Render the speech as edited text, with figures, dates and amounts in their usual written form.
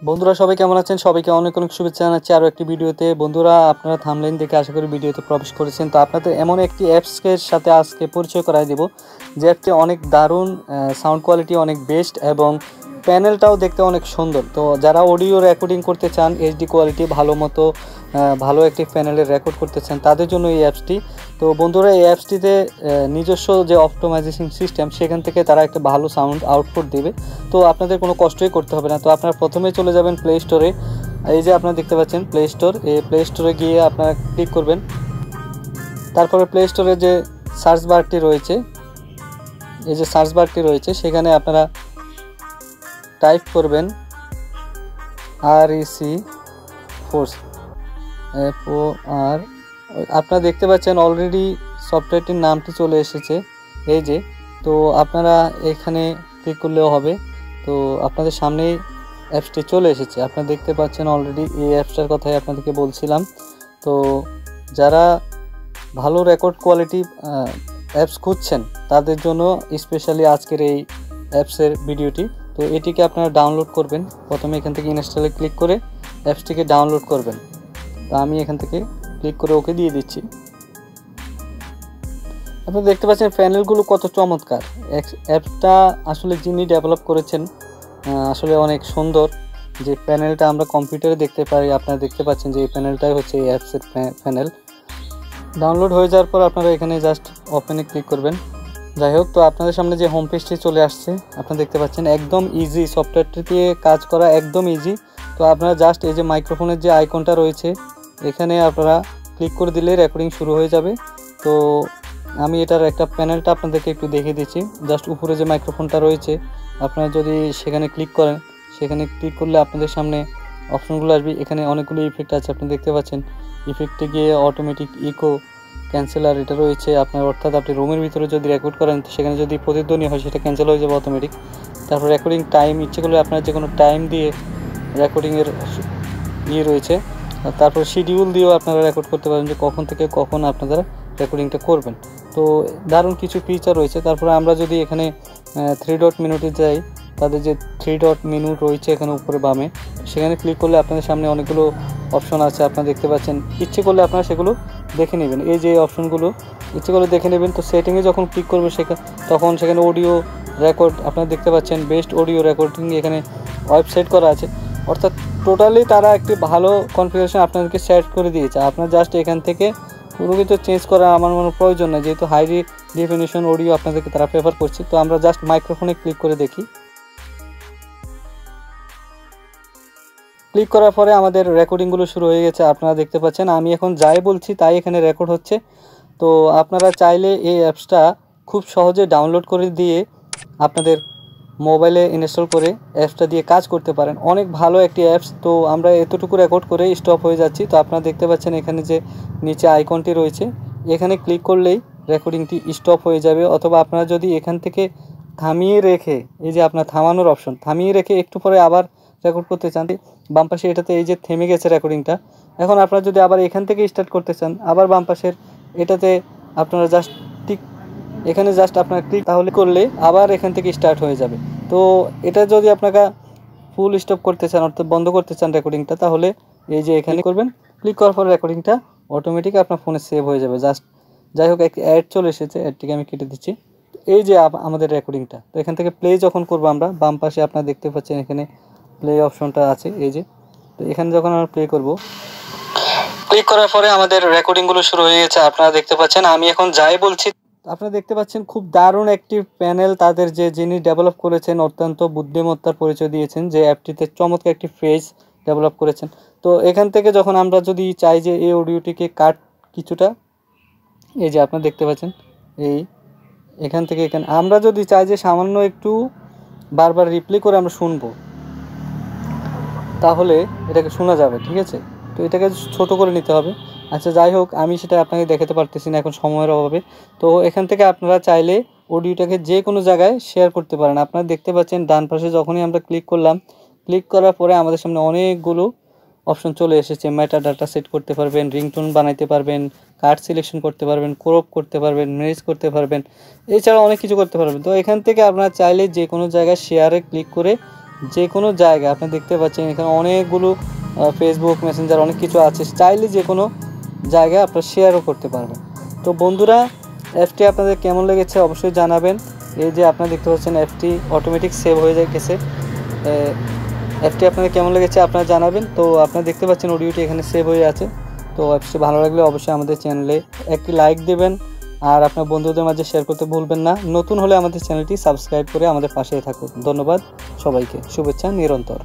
বন্ধুরা সবাই কেমন আছেন? সবাইকে অনেক অনেক শুভেচ্ছা জানাচ্ছি আরও একটি ভিডিওতে। বন্ধুরা আপনারা থাম্বনেইল দেখে আশা করি ভিডিওতে প্রবেশ করেছেন। তো আপনাদের এমন একটি অ্যাপসের সাথে আজকে পরিচয় করাই দেব, যে অ্যাপটি অনেক দারুণ, সাউন্ড কোয়ালিটি অনেক বেস্ট এবং প্যানেলটাও দেখতে অনেক সুন্দর। তো যারা অডিও রেকর্ডিং করতে চান, এইচডি কোয়ালিটি ভালো মতো ভালো একটি প্যানেলে রেকর্ড করতে চান, তাদের জন্য এই অ্যাপসটি। তো বন্ধুরা এই অ্যাপসটিতে নিজস্ব যে অপটোমাইজেশন সিস্টেম, সেখান থেকে তারা একটা ভালো সাউন্ড আউটপুট দেবে। তো আপনাদের কোনো কষ্টই করতে হবে না। তো আপনারা প্রথমে চলে যাবেন প্লে স্টোরে। এই যে আপনারা দেখতে পাচ্ছেন প্লে স্টোর, এই প্লে স্টোরে গিয়ে আপনারা ক্লিক করবেন। তারপরে প্লে স্টোরে যে সার্চ বারটি রয়েছে, এই যে সার্চ বারটি রয়েছে, সেখানে আপনারা টাইপ করবেন REC ফোর্স FOR। আপনারা দেখতে পাচ্ছেন অলরেডি সফটওয়্যারটির নামটি চলে এসেছে, এই যে। তো আপনারা এখানে ক্লিক করলেও হবে। তো আপনাদের সামনেই অ্যাপসটি চলে এসেছে, আপনারা দেখতে পাচ্ছেন অলরেডি। এই অ্যাপসটার কথাই আপনাদেরকে বলছিলাম। তো যারা ভালো রেকর্ড কোয়ালিটি অ্যাপস খুঁজছেন, তাদের জন্য স্পেশালি আজকের এই অ্যাপসের ভিডিওটি। তো এটিকে আপনারা ডাউনলোড করবেন। প্রথমে এখান থেকে ইনস্টলে ক্লিক করে অ্যাপসটিকে ডাউনলোড করবেন। তো আমি এখান থেকে ক্লিক করে ওকে দিয়ে দিচ্ছি। আপনারা দেখতে পাচ্ছেন প্যানেলগুলো কত চমৎকার। অ্যাপসটা আসলে যিনি ডেভেলপ করেছেন আসলে অনেক সুন্দর। যে প্যানেলটা আমরা কম্পিউটারে দেখতে পারি, আপনারা দেখতে পাচ্ছেন যে এই প্যানেলটাই হচ্ছে এই অ্যাপসের প্যানেল। ডাউনলোড হয়ে যাওয়ার পর আপনারা এখানে জাস্ট ওপেনে ক্লিক করবেন। যাই হোক, তো আপনাদের সামনে যে হোম পেজটি চলে আসছে, আপনারা দেখতে পাচ্ছেন একদম ইজি, সফটওয়্যারটি দিয়ে কাজ করা একদম ইজি। তো আপনারা জাস্ট এই যে মাইক্রোফোনের যে আইকনটা রয়েছে, এখানে আপনারা ক্লিক করে দিলে রেকর্ডিং শুরু হয়ে যাবে। তো আমি এটার একটা প্যানেলটা আপনাদেরকে একটু দেখিয়ে দিচ্ছি। জাস্ট উপরে যে মাইক্রোফোনটা রয়েছে, আপনারা যদি সেখানে ক্লিক করেন, সেখানে ক্লিক করলে আপনাদের সামনে অপশনগুলো আসবে। এখানে অনেকগুলো ইফেক্ট আছে, আপনি দেখতে পাচ্ছেন। ইফেক্টে গিয়ে অটোমেটিক ইকো ক্যান্সেলার এটা রয়েছে আপনার, অর্থাৎ আপনি রুমের ভিতরে যদি রেকর্ড করেন, সেখানে যদি প্রতিধ্বনি হয় সেটা ক্যান্সেল হয়ে যাবে অটোমেটিক। তারপর রেকর্ডিং টাইম, ইচ্ছে করলে আপনার যে কোনো টাইম দিয়ে রেকর্ডিংয়ের রয়েছে। তারপর শিডিউল দিয়েও আপনারা রেকর্ড করতে পারেন, যে কখন থেকে কখন আপনারা রেকর্ডিংটা করবেন। তো দারুণ কিছু ফিচার রয়েছে। তারপরে আমরা যদি এখানে 3 ডট মিনিটে যাই, তাদের যে 3 ডট মেনু রয়েছে এখানে উপরে বামে, সেখানে ক্লিক করলে আপনাদের সামনে অনেকগুলো অপশন আছে, আপনারা দেখতে পাচ্ছেন। ইচ্ছে করলে আপনারা সেগুলো দেখে নেবেন। এই যে অপশনগুলো ইচ্ছে করলে দেখে নেবেন। তো সেটিংয়ে যখন ক্লিক করবে তখন সেখানে অডিও রেকর্ড আপনারা দেখতে পাচ্ছেন, বেস্ট অডিও রেকর্ডিং এখানে ওয়েবসাইট করা আছে। অর্থাৎ টোটালি তারা একটি ভালো কনফিগারেশন আপনাদেরকে সেট করে দিয়েছে। আপনার জাস্ট এখান থেকে কোনো কিছু চেঞ্জ করা আমার মনে প্রয়োজন নেই, যেহেতু হাই ডেফিনিশন অডিও আপনাদেরকে তারা প্রেফার করছে। তো আমরা জাস্ট মাইক্রোফোনে ক্লিক করে দেখি। ক্লিক করার পরে আমাদের রেকর্ডিংগুলো শুরু হয়ে গেছে, আপনারা দেখতে পাচ্ছেন। আমি এখন যাই বলছি তাই এখানে রেকর্ড হচ্ছে। তো আপনারা চাইলে এই অ্যাপসটা খুব সহজে ডাউনলোড করে দিয়ে আপনাদের মোবাইলে ইনস্টল করে অ্যাপসটা দিয়ে কাজ করতে পারেন। অনেক ভালো একটি অ্যাপস। তো আমরা এতটুকু রেকর্ড করে স্টপ হয়ে যাচ্ছি। তো আপনারা দেখতে পাচ্ছেন এখানে যে নিচে আইকনটি রয়েছে, এখানে ক্লিক করলেই রেকর্ডিংটি স্টপ হয়ে যাবে। অথবা আপনারা যদি এখান থেকে থামিয়ে রেখে, এই যে আপনার থামানোর অপশন, থামিয়ে রেখে একটু পরে আবার রেকর্ড করতে চান, বাম পাশে এটাতে এই যে থেমে গেছে রেকর্ডিংটা। এখন আপনারা যদি আবার এখান থেকে স্টার্ট করতে চান, আবার বাম পাশের এটাতে আপনারা জাস্ট এখানে জাস্ট আপনার ক্লিক তাহলে করলে আবার এখান থেকে স্টার্ট হয়ে যাবে। তো এটা যদি আপনারা ফুল স্টপ করতে চান, অর্থাৎ বন্ধ করতে চান রেকর্ডিংটা, তাহলে এই যে এখানে করবেন। ক্লিক করার পর রেকর্ডিংটা অটোমেটিক আপনার ফোনে সেভ হয়ে যাবে। জাস্ট যাই হোক, একটি অ্যাড চলে এসেছে, অ্যাডটিকে আমি কেটে দিচ্ছি। এই যে আমাদের রেকর্ডিংটা। তো এখান থেকে প্লে যখন করবো আমরা, বাম পাশে আপনারা দেখতে পাচ্ছেন এখানে প্লে অপশনটা আছে, এই যে। তো এখানে যখন আমরা প্লে করব, ক্লিক করার পরে আমাদের রেকর্ডিংগুলো শুরু হয়ে গেছে, আপনারা দেখতে পাচ্ছেন। আমি এখন যাই বলছি, আপনারা দেখতে পাচ্ছেন খুব দারুণ একটি প্যানেল। তাদের যিনি ডেভেলপ করেছেন অত্যন্ত বুদ্ধিমত্তার পরিচয় দিয়েছেন, যে অ্যাপটিতে চমৎকার একটি ফেজ ডেভেলপ করেছেন। তো এখান থেকে যখন আমরা যদি চাই যে এই অডিওটিকে কাট কিছুটা, এই যে আপনারা দেখতে পাচ্ছেন এখান থেকে এখানে আমরা যদি চাই যে সামান্য একটু বারবার রিপ্লে করে আমরা শুনবো, তাহলে এটাকে শোনা যাবে, ঠিক আছে। তো এটাকে ছোট করে নিতে হবে। আচ্ছা, যাই হোক, আমি সেটা আপনাকে দেখাতে পারতেছি না এখন সময়ের অভাবে। তো এখান থেকে আপনারা চাইলে অডিওটাকে যে কোনো জায়গায় শেয়ার করতে পারেন। আপনারা দেখতে পাচ্ছেন ডান পাশে যখনই আমরা ক্লিক করলাম, ক্লিক করার পরে আমাদের সামনে অনেকগুলো অপশন চলে এসেছে। মেটা ডাটা সেট করতে পারবেন, রিংটোন বানাইতে পারবেন, কার্ড সিলেকশন করতে পারবেন, ক্রপ করতে পারবেন, মেজ করতে পারবেন, এছাড়া অনেক কিছু করতে পারবেন। তো এখান থেকে আপনারা চাইলে যে কোনো জায়গায় শেয়ারে ক্লিক করে যে কোনো জায়গায় আপনি দেখতে পাচ্ছেন এখানে অনেকগুলো ফেসবুক মেসেঞ্জার অনেক কিছু আছে, চাইলে যে কোনো জায়গায় আপনারা শেয়ারও করতে পারবেন। তো বন্ধুরা, অ্যাপটি আপনাদের কেমন লেগেছে অবশ্যই জানাবেন। এই যে আপনারা দেখতে পাচ্ছেন অ্যাপটি অটোমেটিক সেভ হয়ে গেছে। অ্যাপটি আপনাদের কেমন লেগেছে আপনারা জানাবেন। তো আপনারা দেখতে পাচ্ছেন অডিওটি এখানে সেভ হয়ে আছে। তো অ্যাপটি ভালো লাগলে অবশ্যই আমাদের চ্যানেলে একটি লাইক দেবেন, আর আপনার বন্ধুদের মাঝে শেয়ার করতে ভুলবেন না। নতুন হলে আমাদের চ্যানেলটি সাবস্ক্রাইব করে আমাদের পাশেই থাকুন। ধন্যবাদ সবাইকে, শুভেচ্ছা নিরন্তর।